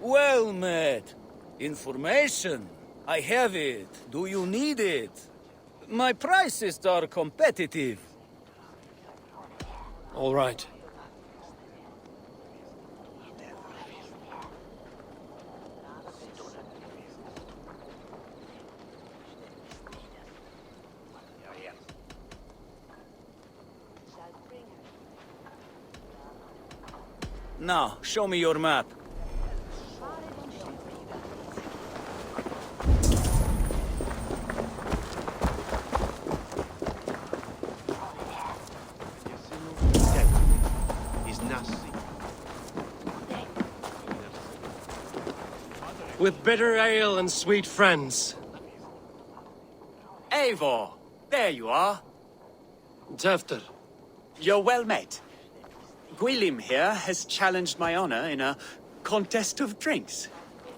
Well met. Information. I have it. Do you need it? My prices are competitive. All right. Now, show me your map. With bitter ale and sweet friends. Eivor, there you are. Tefter. You're well met. Gwilym here has challenged my honor in a contest of drinks.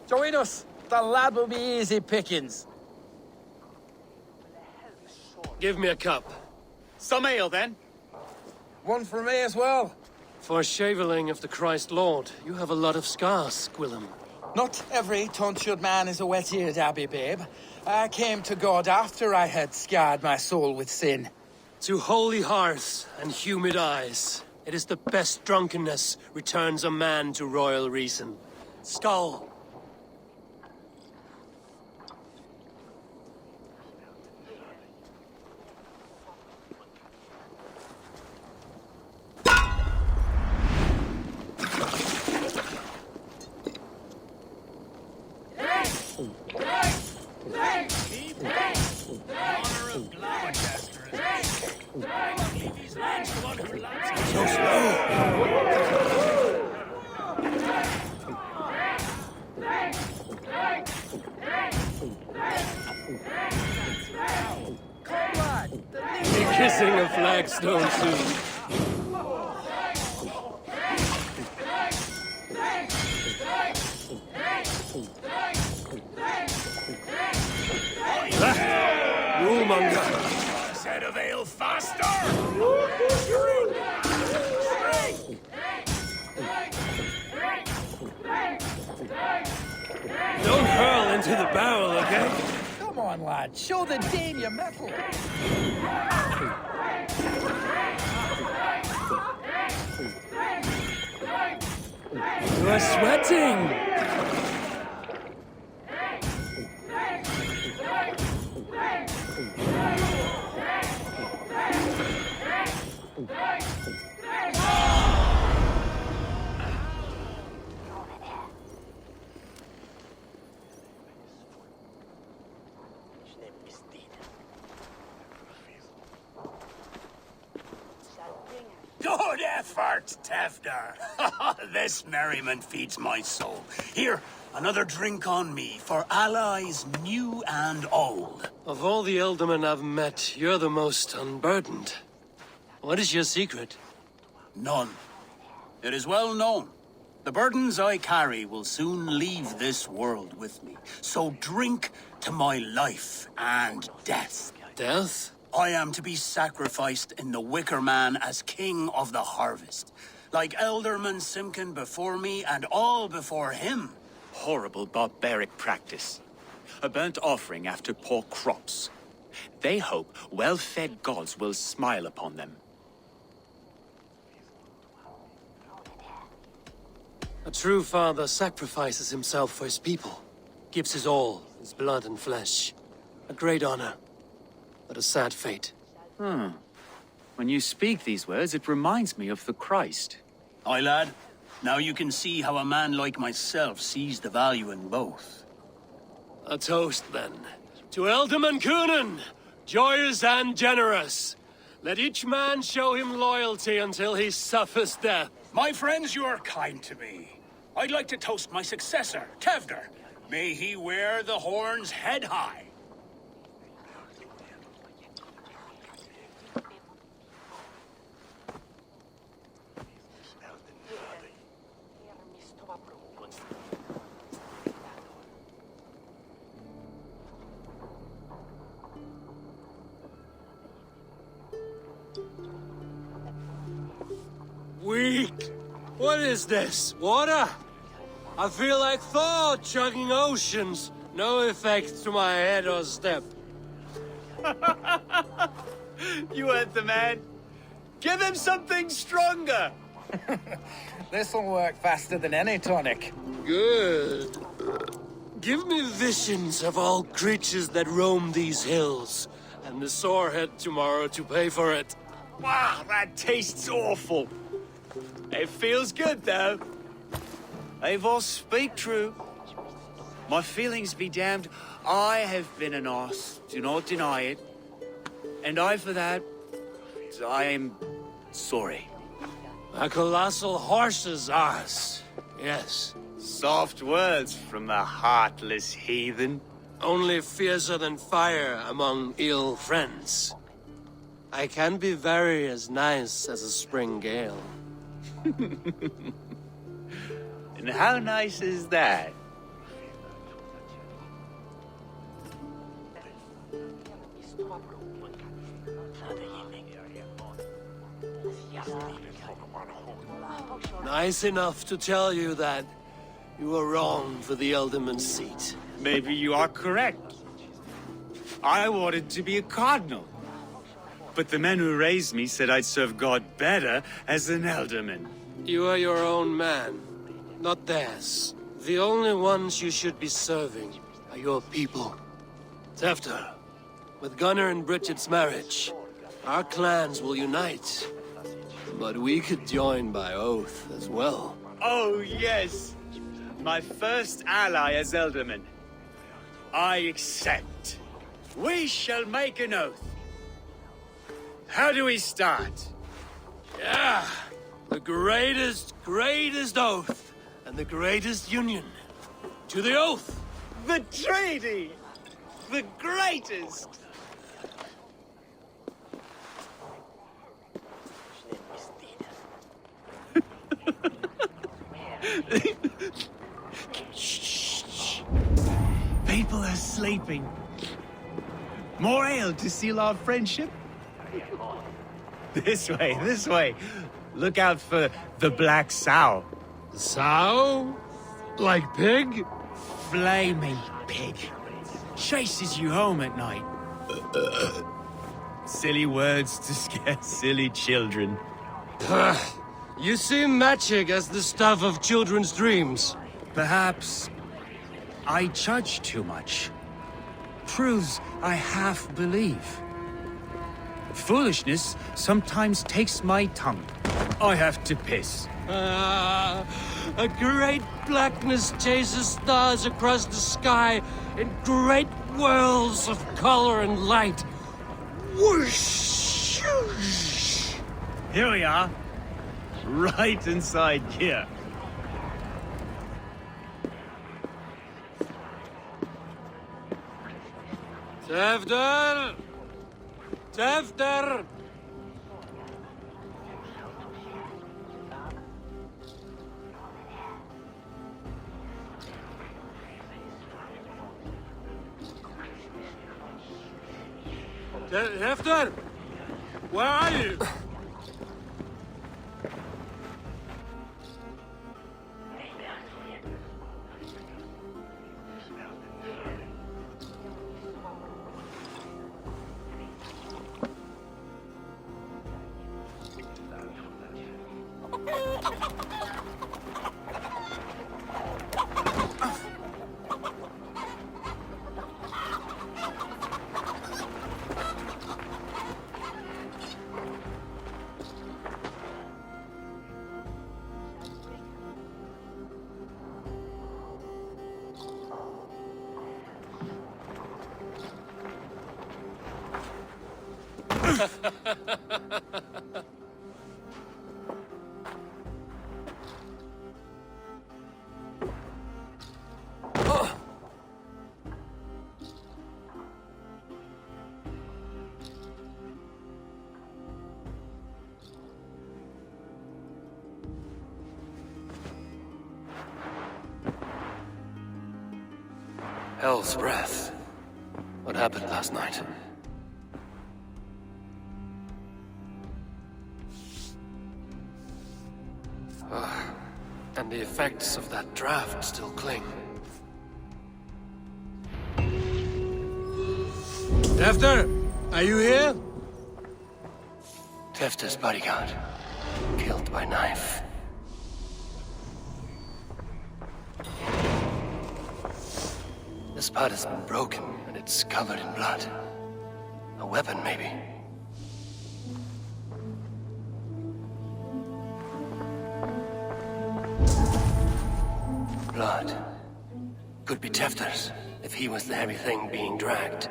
Join us. The lad will be easy pickings. Give me a cup. Some ale, then. One for me as well. For shaveling of the Christ Lord, you have a lot of scars, Gwilym. Not every tonsured man is a wet-eared abbey, babe. I came to God after I had scarred my soul with sin. To holy hearths and humid eyes, it is the best drunkenness returns a man to royal reason. Skull. Honor of Glowecestrescire. Leave these lands to one who loves So slow. Be kissing a flagstone soon. Rule-monger. Set of ale faster! Don't hurl into the barrel, okay? Come on, lad. Show the Dane your mettle. You are sweating. Good effort, Tefter. This merriment feeds my soul. Here, another drink on me for allies new and old. Of all the ealdormen I've met, you're the most unburdened. What is your secret? None. It is well known. The burdens I carry will soon leave this world with me. So drink to my life and death. Death? I am to be sacrificed in the Wicker Man as king of the harvest. Like Elderman Simkin before me and all before him. Horrible barbaric practice. A burnt offering after poor crops. They hope well-fed gods will smile upon them. A true father sacrifices himself for his people. Gives his all, his blood and flesh. A great honor, but a sad fate. When you speak these words, it reminds me of the Christ. Aye, lad. Now you can see how a man like myself sees the value in both. A toast, then. To Ealdorman Coonan, joyous and generous. Let each man show him loyalty until he suffers death. My friends, you are kind to me. I'd like to toast my successor, Tefter. May he wear the horns head high. Weak. What is this? Water? I feel like Thor chugging oceans. No effect to my head or step. You heard the man. Give him something stronger. This'll work faster than any tonic. Good. Give me visions of all creatures that roam these hills, and the sorehead tomorrow to pay for it. Wow, that tastes awful. It feels good, though. Eivor, speak true. My feelings be damned. I have been an arse. Do not deny it. And I, for that, I am sorry. A colossal horse's arse. Yes. Soft words from the heartless heathen. Only fiercer than fire among ill friends. I can be very as nice as a spring gale. And how nice is that? Nice enough to tell you that you were wrong for the Elderman's seat. Maybe you are correct. I wanted to be a cardinal. But the men who raised me said I'd serve God better as an alderman. You are your own man, not theirs. The only ones you should be serving are your people. Tefter, with Gunnar and Bridget's marriage, our clans will unite. But we could join by oath as well. Oh, yes. My first ally as alderman. I accept. We shall make an oath. How do we start? Yeah, the greatest oath, and the greatest union. To the oath! The treaty! The greatest! Shh. People are sleeping. More ale to seal our friendship? This way. Look out for the black sow. Sow? Like pig? Flaming pig. Chases you home at night. Silly words to scare silly children. You see magic as the stuff of children's dreams. Perhaps I judge too much. Proves I half believe. Foolishness sometimes takes my tongue. I have to piss. A great blackness chases stars across the sky in great whirls of color and light. Whoosh! Here we are. Right inside here. Tefter! Tefter! Tefter! Where are you? Hell's breath. What happened last night? And the effects of that draft still cling. Tefter, are you here? Tefter's bodyguard. Killed by knife. This part has been broken, and it's covered in blood. A weapon, maybe. Blood. Could be Tefter's, if he was the heavy thing being dragged.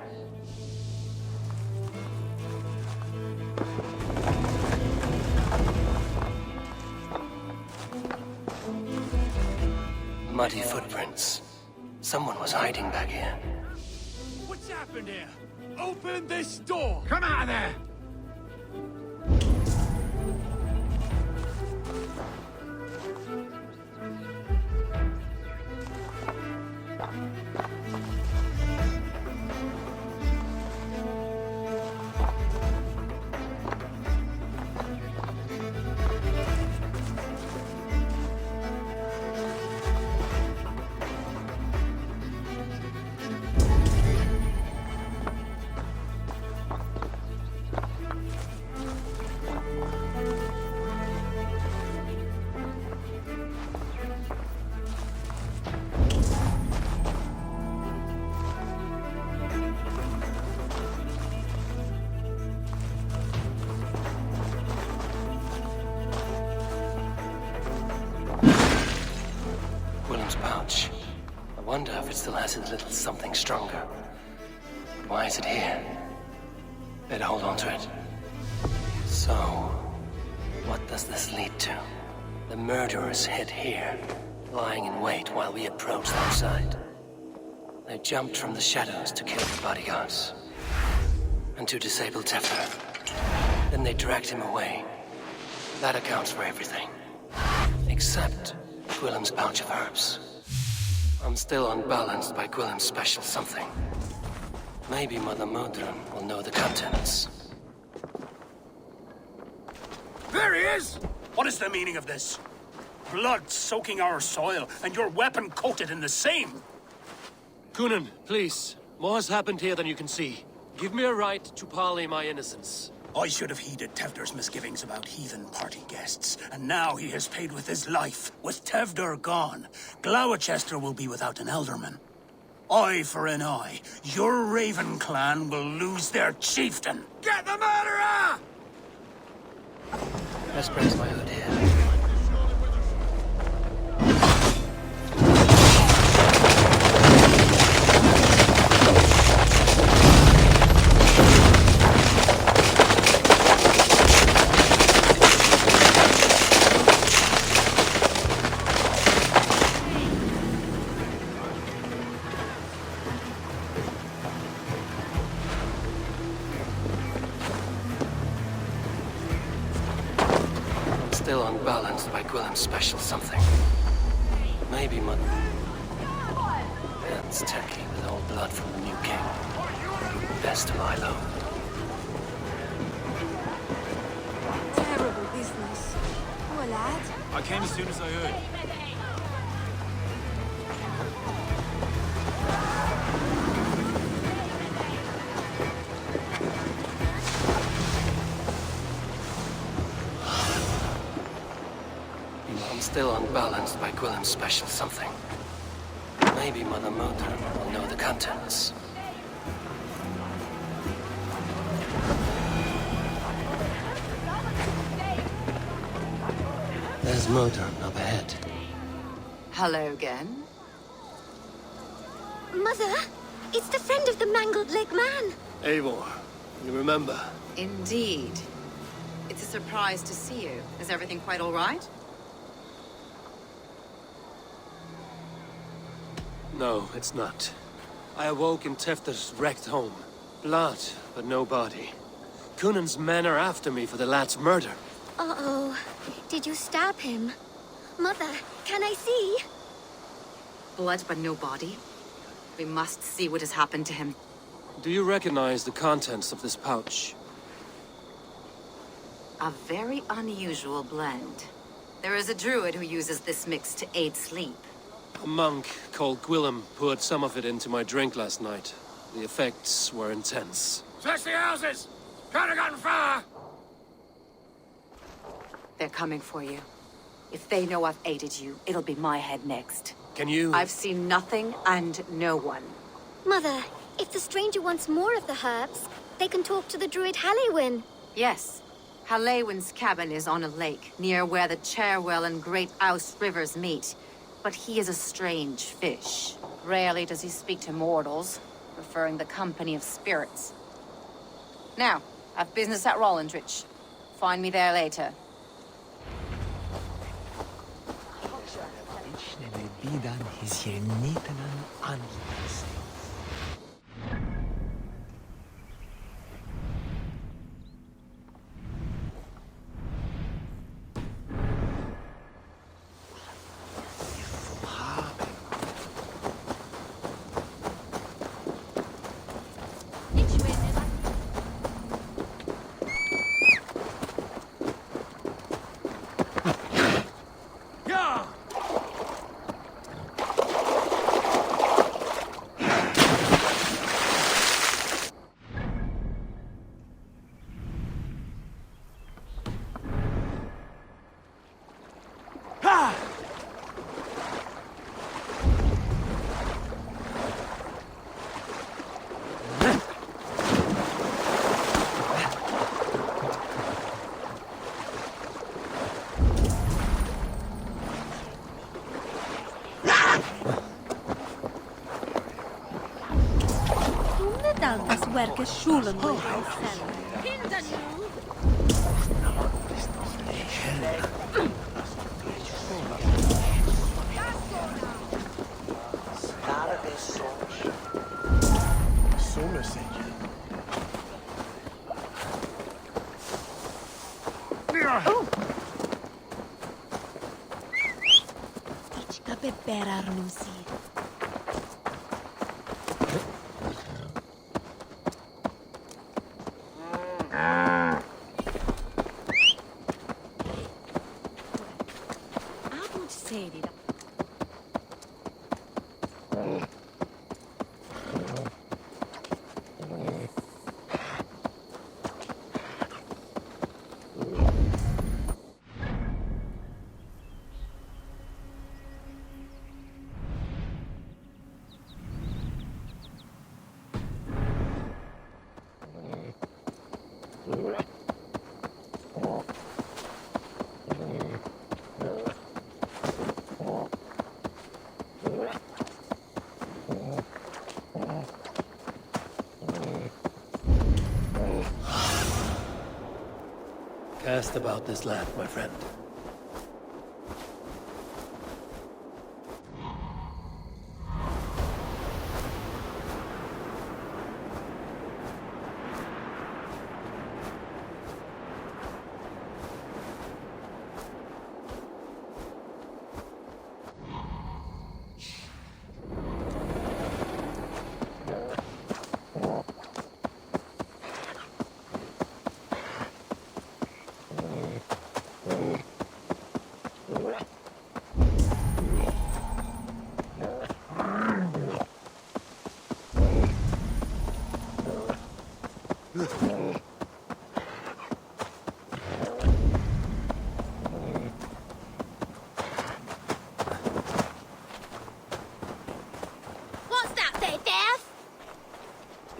Muddy footprints. Someone was hiding back here. What's happened here? Open this door! Come out of there! Pouch. I wonder if it still has a little something stronger. But why is it here? Better hold on to it. So, what does this lead to? The murderers hid here, lying in wait while we approached their side. They jumped from the shadows to kill the bodyguards. And to disable Tefter. Then they dragged him away. That accounts for everything. Except Gwillem's pouch of herbs. I'm still unbalanced by Gwillem's special something. Maybe Mother Modron will know the contents. There he is! What is the meaning of this? Blood soaking our soil, and your weapon coated in the same! Kunan, please. More has happened here than you can see. Give me a right to parley my innocence. I should have heeded Tevder's misgivings about heathen party guests, and now he has paid with his life. With Tevder gone, Glowecester will be without an elderman. Eye for an eye. Your Raven clan will lose their chieftain. Get the murderer! Let's press my hood here. Still unbalanced by Gwillem's special something. Maybe Mother... Hands tacky with old blood from the new king. Best to lie low. Terrible business. Poor lad. I came as soon as I heard. I'm still unbalanced by Gwillem's special something. Maybe Mother Modron will know the contents. There's Modron up ahead. Hello again. Mother, it's the friend of the mangled leg man. Eivor, you remember? Indeed. It's a surprise to see you. Is everything quite all right? No, it's not. I awoke in Tefter's wrecked home. Blood, but no body. Kunan's men are after me for the lad's murder. Uh-oh. Did you stab him? Mother, can I see? Blood but no body. We must see what has happened to him. Do you recognize the contents of this pouch? A very unusual blend. There is a druid who uses this mix to aid sleep. A monk called Gwillem poured some of it into my drink last night. The effects were intense. Search the houses! Could have gotten far! They're coming for you. If they know I've aided you, it'll be my head next. Can you... I've seen nothing and no one. Mother, if the stranger wants more of the herbs, they can talk to the druid Halliwyn. Yes. Halewin's cabin is on a lake, near where the Cherwell and Great Ouse rivers meet. But he is a strange fish. Rarely does he speak to mortals, preferring the company of spirits. Now, I've business at Rollindrich. Find me there later. Werke Schulen will Cast about this land, my friend.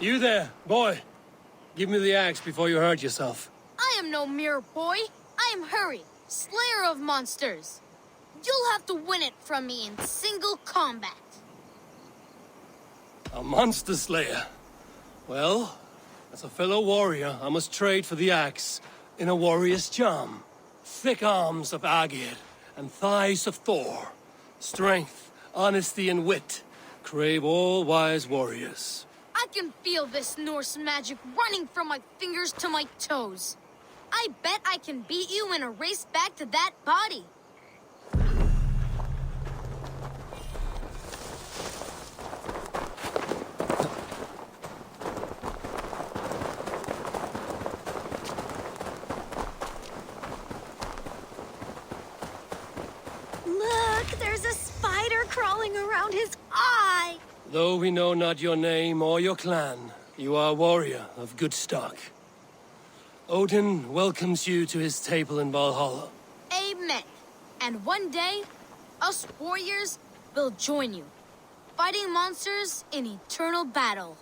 You there, boy. Give me the axe before you hurt yourself. I am no mere boy. I am Hurry, slayer of monsters. You'll have to win it from me in single combat. A monster slayer. Well, as a fellow warrior, I must trade for the axe in a warrior's charm. Thick arms of Agir and thighs of Thor. Strength, honesty, and wit crave all wise warriors. I can feel this Norse magic running from my fingers to my toes. I bet I can beat you in a race back to that body. There's a spider crawling around his eye! Though we know not your name or your clan, you are a warrior of good stock. Odin welcomes you to his table in Valhalla. Amen. And one day, us warriors will join you, fighting monsters in eternal battle.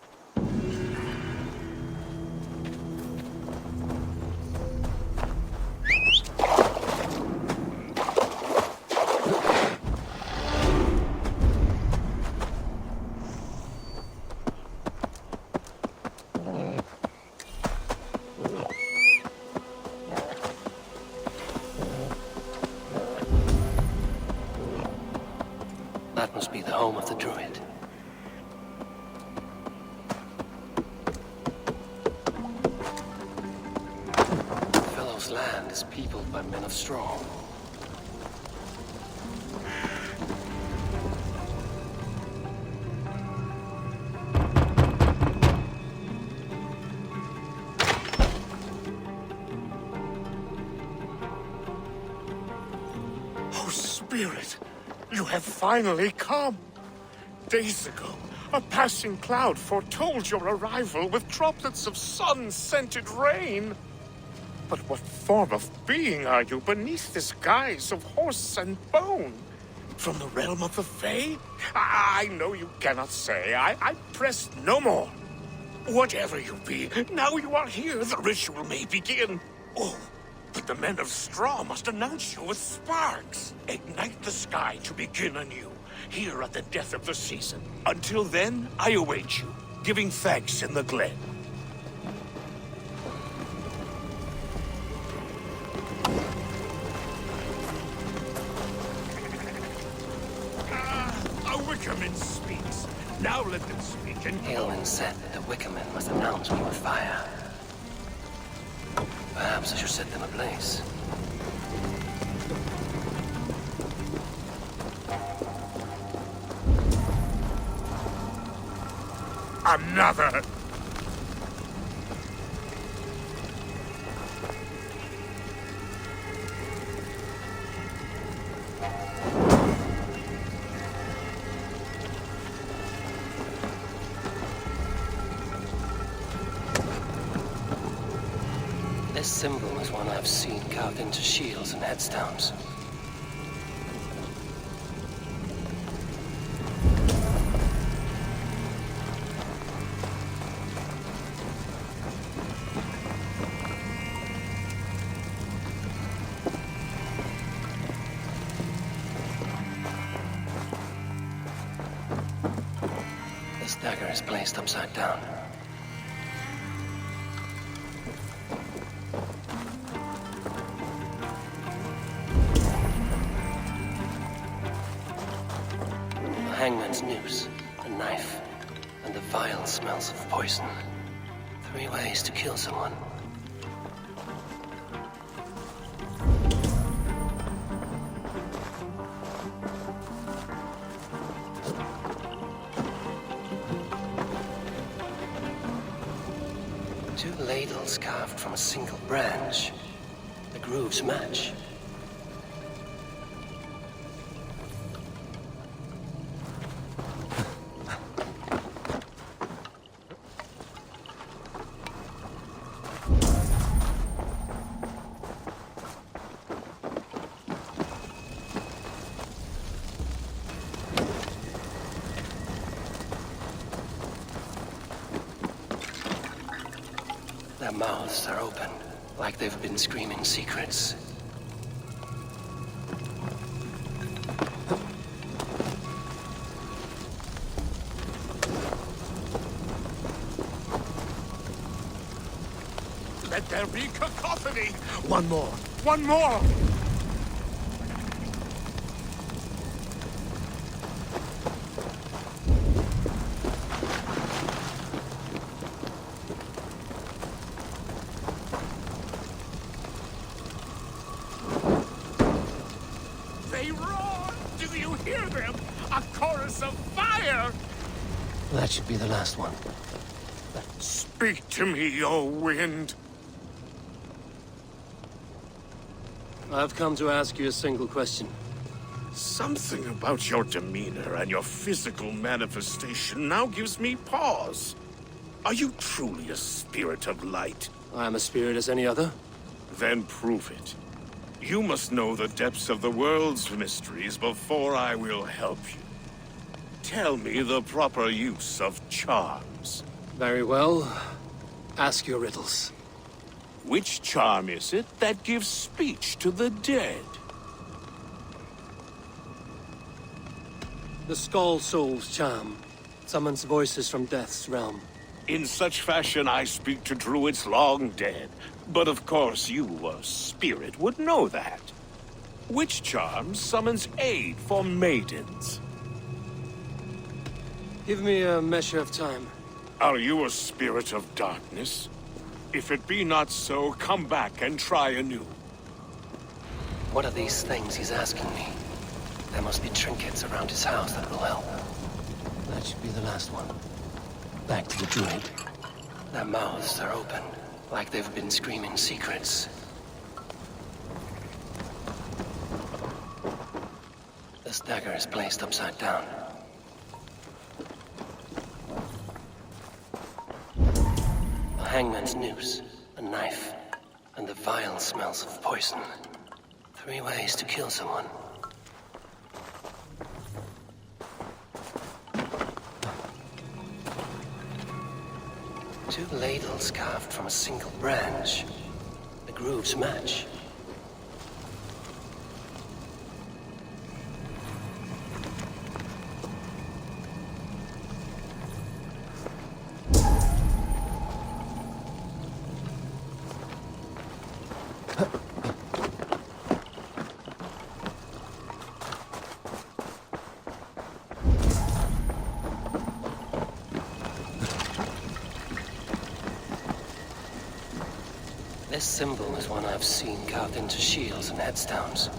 That must be the home of the druid. The fellow's land is peopled by men of straw. Oh, Spirit, you have finally come. Days ago, a passing cloud foretold your arrival with droplets of sun-scented rain. But what form of being are you beneath this guise of horse and bone? From the realm of the Fae? I know you cannot say. I press no more. Whatever you be, now you are here, the ritual may begin. Oh, but the men of straw must announce you with sparks. Ignite the sky to begin anew, here at the death of the season. Until then, I await you, giving thanks in the glen. A Wickerman speaks. Now let them speak and Aelwyn said that the Wickermen must announce me with fire. Perhaps I should set them ablaze. Another! This symbol is one I've seen carved into shields and headstones. This dagger is placed upside down. Hangman's noose, a knife, and the vile smells of poison. 3 ways to kill someone. Two ladles carved from a single branch. The grooves match. Their mouths are open, like they've been screaming secrets. Let there be cacophony! One more! One more! They roar! Do you hear them? A chorus of fire! That should be the last one. Speak to me, O wind. I've come to ask you a single question. Something about your demeanor and your physical manifestation now gives me pause. Are you truly a spirit of light? I am a spirit as any other. Then prove it. You must know the depths of the world's mysteries before I will help you. Tell me the proper use of charms. Very well. Ask your riddles. Which charm is it that gives speech to the dead? The Skull Soul's charm summons voices from death's realm. In such fashion I speak to druids long dead. But of course you, a spirit, would know that. Which charm summons aid for maidens? Give me a measure of time. Are you a spirit of darkness? If it be not so, come back and try anew. What are these things he's asking me? There must be trinkets around his house that will help. That should be the last one. Back to the druid. Their mouths are open, like they've been screaming secrets. This dagger is placed upside down. A hangman's noose, a knife, and the vile smells of poison. 3 ways to kill someone. Two ladles carved from a single branch. The grooves match. This symbol is one I've seen carved into shields and headstones.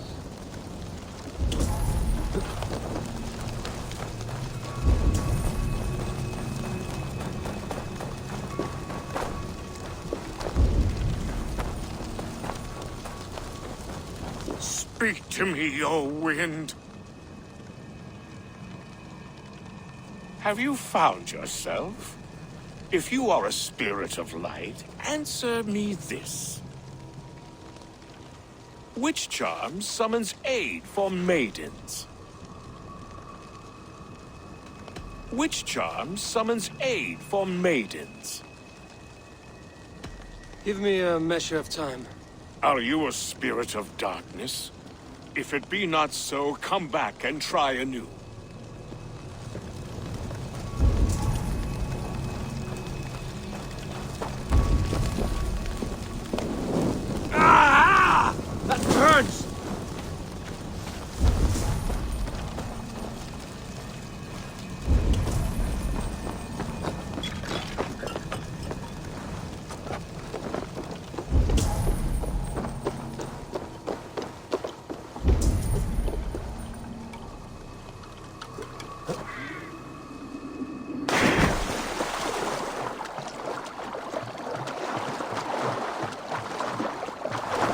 Speak to me, O wind. Have you found yourself? If you are a spirit of light, answer me this. Which charm summons aid for maidens? Which charm summons aid for maidens? Give me a measure of time. Are you a spirit of darkness? If it be not so, come back and try anew. That burns!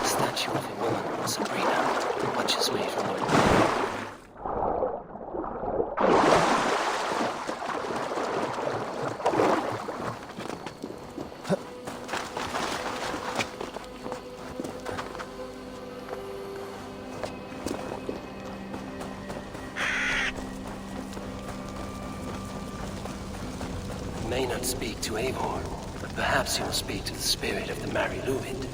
Statue of a woman, Sabrina, watches me from the You may not speak to Eivor, but perhaps you will speak to the spirit of the Mary Luid.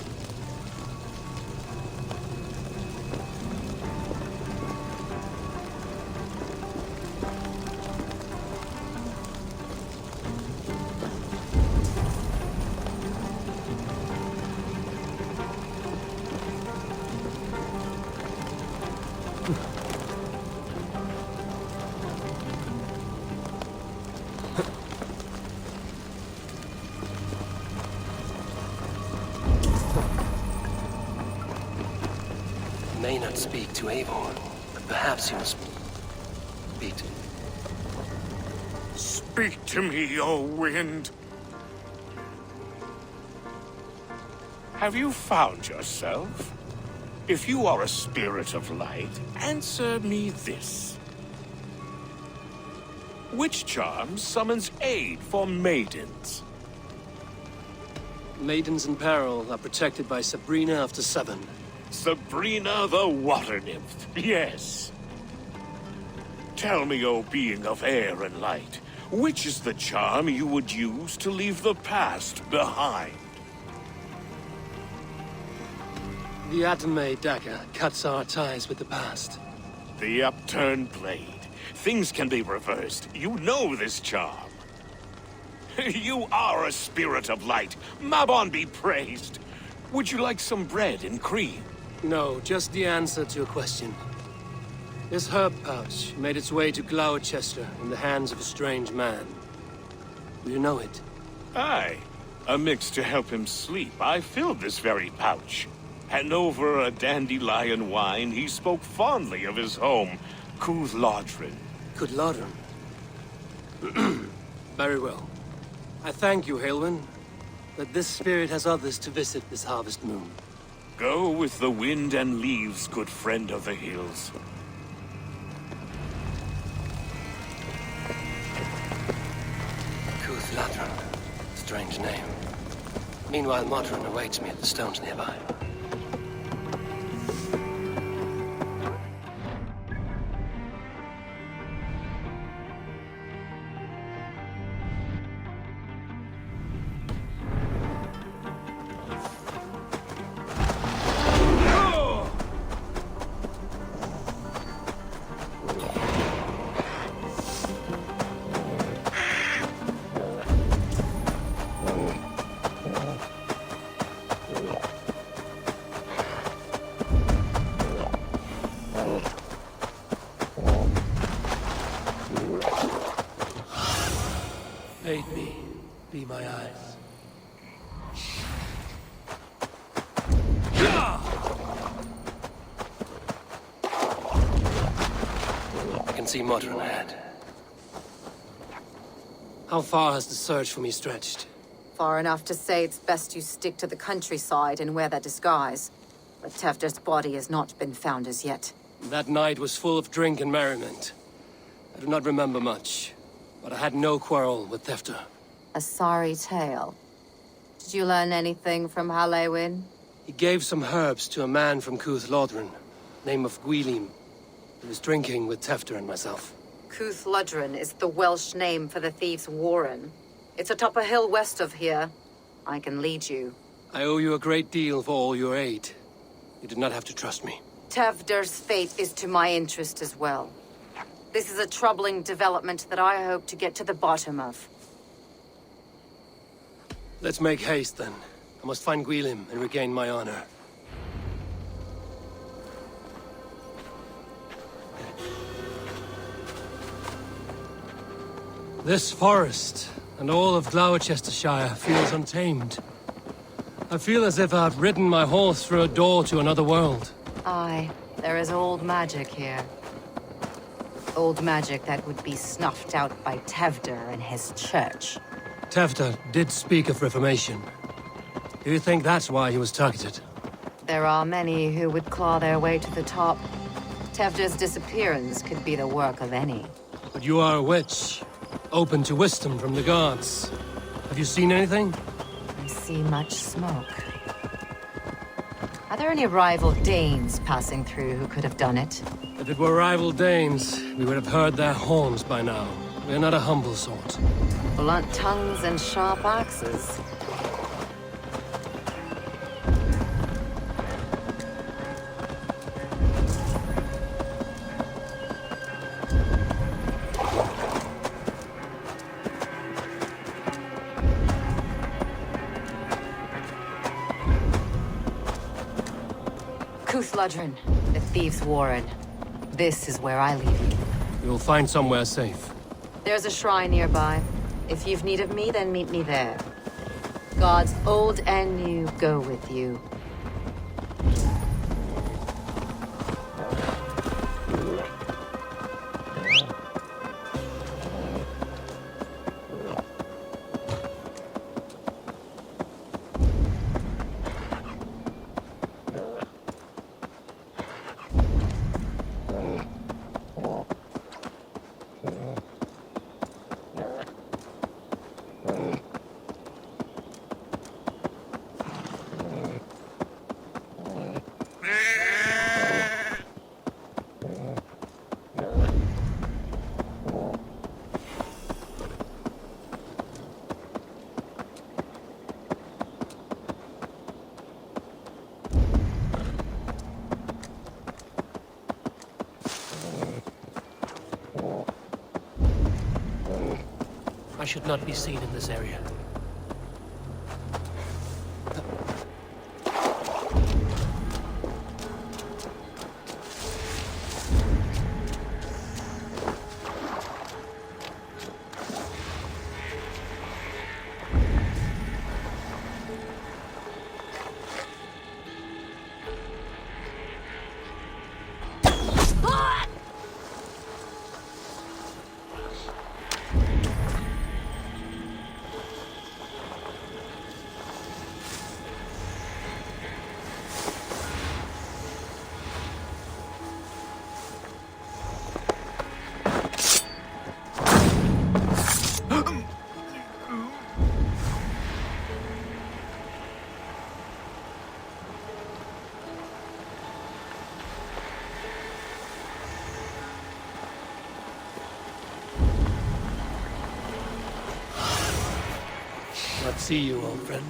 May not speak to Eivor, but perhaps you will speak to... Speak to me, O wind. Have you found yourself? If you are a spirit of light, answer me this. Which charm summons aid for maidens? Maidens in peril are protected by Sabrina after 7. Sabrina the water nymph, yes. Tell me, O being of air and light, which is the charm you would use to leave the past behind? The Atome dagger cuts our ties with the past. The upturned blade. Things can be reversed. You know this charm. You are a spirit of light. Mabon be praised. Would you like some bread and cream? No, just the answer to a question. This herb pouch made its way to Glowecester in the hands of a strange man. Do you know it? Aye. Amidst to help him sleep, I filled this very pouch. And over a dandelion wine, he spoke fondly of his home, Glowecestrescire. Glowecestrescire. Very well. I thank you, Haelwyn, that this spirit has others to visit this harvest moon. Go with the wind and leaves, good friend of the hills. Glowecestrescire. Strange name. Meanwhile, Modron awaits me at the stones nearby. Aid me. Be my eyes. I can see Modron ahead. How far has the search for me stretched? Far enough to say it's best you stick to the countryside and wear that disguise. But Tefder's body has not been found as yet. That night was full of drink and merriment. I do not remember much, but I had no quarrel with Tefder. A sorry tale. Did you learn anything from Halewyn? He gave some herbs to a man from Glowecestrescire, name of Gwilym. He was drinking with Tefder and myself. Glowecestrescire is the Welsh name for the thieves' warren. It's atop a hill west of here. I can lead you. I owe you a great deal for all your aid. You did not have to trust me. Tefder's fate is to my interest as well. This is a troubling development that I hope to get to the bottom of. Let's make haste, then. I must find Gwilym and regain my honor. This forest and all of Glowecestrescire feels untamed. I feel as if I've ridden my horse through a door to another world. Aye, there is old magic here. Old magic that would be snuffed out by Tefder and his church. Tefder did speak of reformation. Do you think that's why he was targeted? There are many who would claw their way to the top. Tefder's disappearance could be the work of any. But you are a witch, open to wisdom from the gods. Have you seen anything? I see much smoke. Are there any rival Danes passing through who could have done it? If it were rival Danes, we would have heard their horns by now. We're not a humble sort. Blunt tongues and sharp axes. Glowecestrescire, the thieves' warren. This is where I leave you. You'll find somewhere safe. There's a shrine nearby. If you've need of me, then meet me there. Gods old and new go with you. I should not be seen in this area. Let's see you, old friend.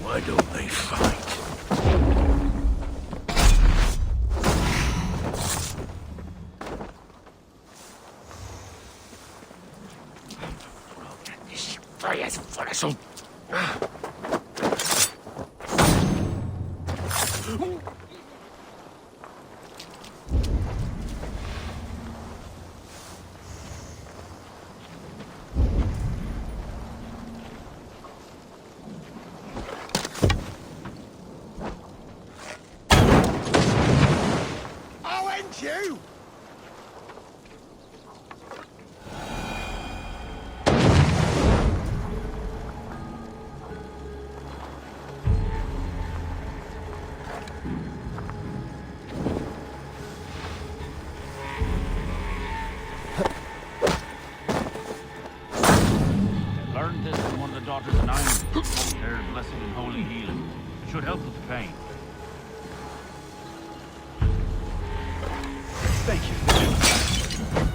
Why don't they fight? You! Learned this from one of the daughters of Nine. They're blessed and holy healing. It should help with the pain. Thank you.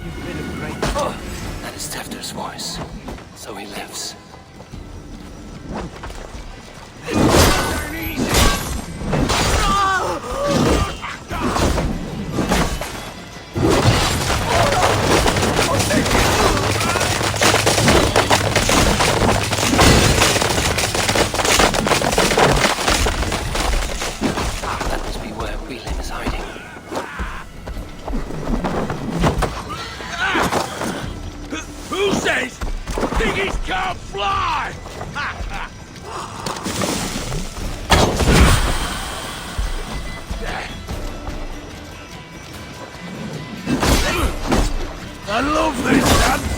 You've been a great... Oh, that is Tefter's voice. So he lives. Turn easy! That must be where Wheeling is hiding. Who says piggies can't fly? I love this dance.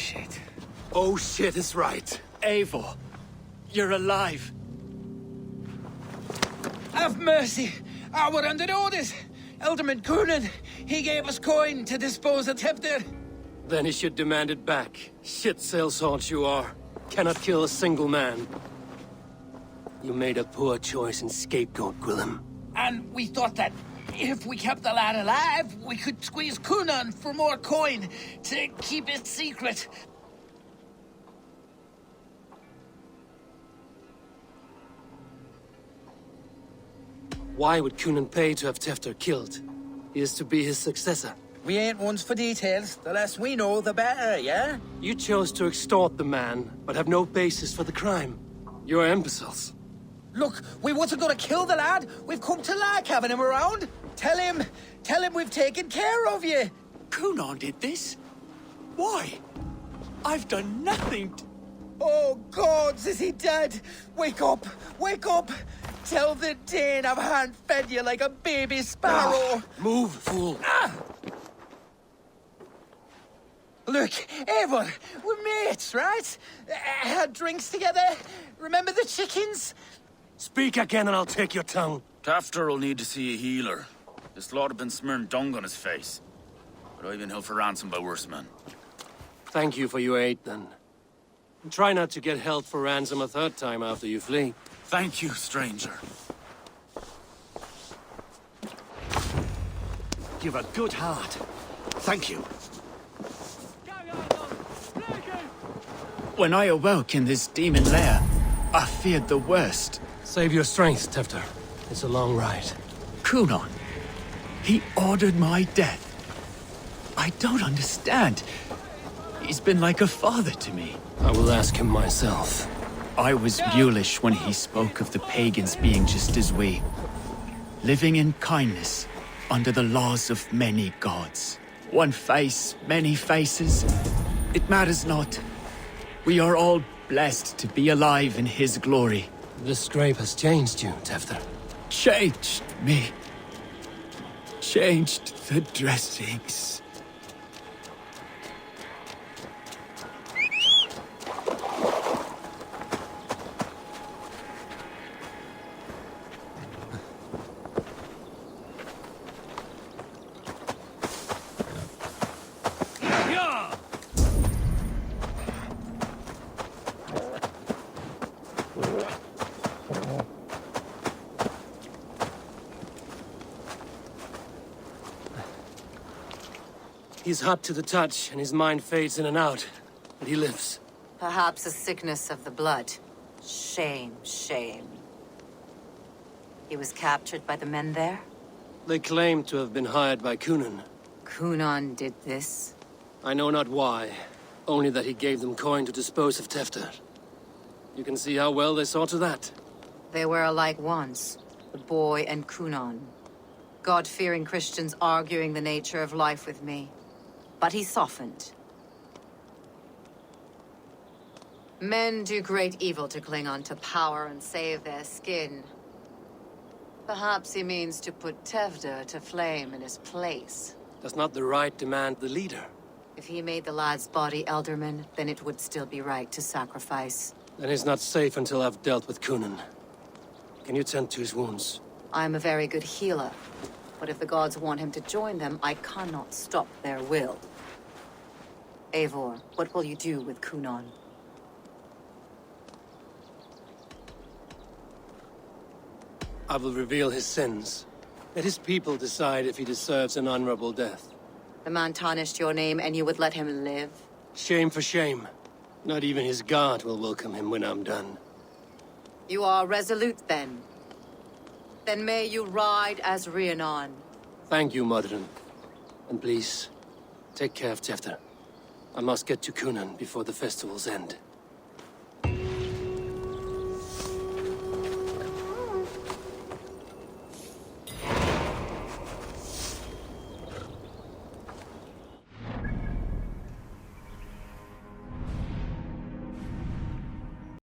shit. Oh shit is right. Eivor, you're alive. Have mercy! We're under orders! Alderman Coonan, he gave us coin to dispose of Tevder. Then he should demand it back. Shit sellsword you are. Cannot kill a single man. You made a poor choice in scapegoat, Gwillem. And we thought that if we kept the lad alive, we could squeeze Coonan for more coin to keep it secret. Why would Coonan pay to have Tefter killed? He is to be his successor. We ain't ones for details. The less we know, the better, yeah? You chose to extort the man, but have no basis for the crime. You're imbeciles. Look, we wasn't gonna kill the lad. We've come to like having him around. Tell him we've taken care of you. Coonan did this? Why? I've done nothing to... Oh, gods, is he dead? Wake up! Wake up! Tell the Dane I've hand-fed you like a baby sparrow! Move, fool! Look, Eivor, we're mates, right? Had drinks together. Remember the chickens? Speak again and I'll take your tongue. Tafter will need to see a healer. This lot have been smearing dung on his face. But I've been held for ransom by worse men. Thank you for your aid, then. And try not to get held for ransom a third time after you flee. Thank you, stranger. You've a good heart. Thank you. When I awoke in this demon lair, I feared the worst. Save your strength, Tefter. It's a long ride. Coonan, he ordered my death. I don't understand. He's been like a father to me. I will ask him myself. I was mulish when he spoke of the pagans being just as we. Living in kindness, under the laws of many gods. One face, many faces. It matters not. We are all blessed to be alive in his glory. This scrape has changed you, Tefter. Changed me. Changed the dressings. He's hot to the touch, and his mind fades in and out. But he lives. Perhaps a sickness of the blood. Shame, shame. He was captured by the men there? They claim to have been hired by Coonan. Coonan did this? I know not why. Only that he gave them coin to dispose of Tefter. You can see how well they saw to that. They were alike once, the boy and Coonan. God-fearing Christians arguing the nature of life with me. But he softened. Men do great evil to cling on to power and save their skin. Perhaps he means to put Tevder to flame in his place. Does not the right demand the leader? If he made the lad's body Elderman, then it would still be right to sacrifice. Then he's not safe until I've dealt with Coonan. Can you tend to his wounds? I'm a very good healer. But if the gods want him to join them, I cannot stop their will. Eivor, what will you do with Coonan? I will reveal his sins. Let his people decide if he deserves an honorable death. The man tarnished your name and you would let him live? Shame for shame. Not even his guard will welcome him when I'm done. You are resolute, then. Then may you ride as Rhiannon. Thank you, Modron. And please, take care of Tefter. I must get to Coonan before the festivals end.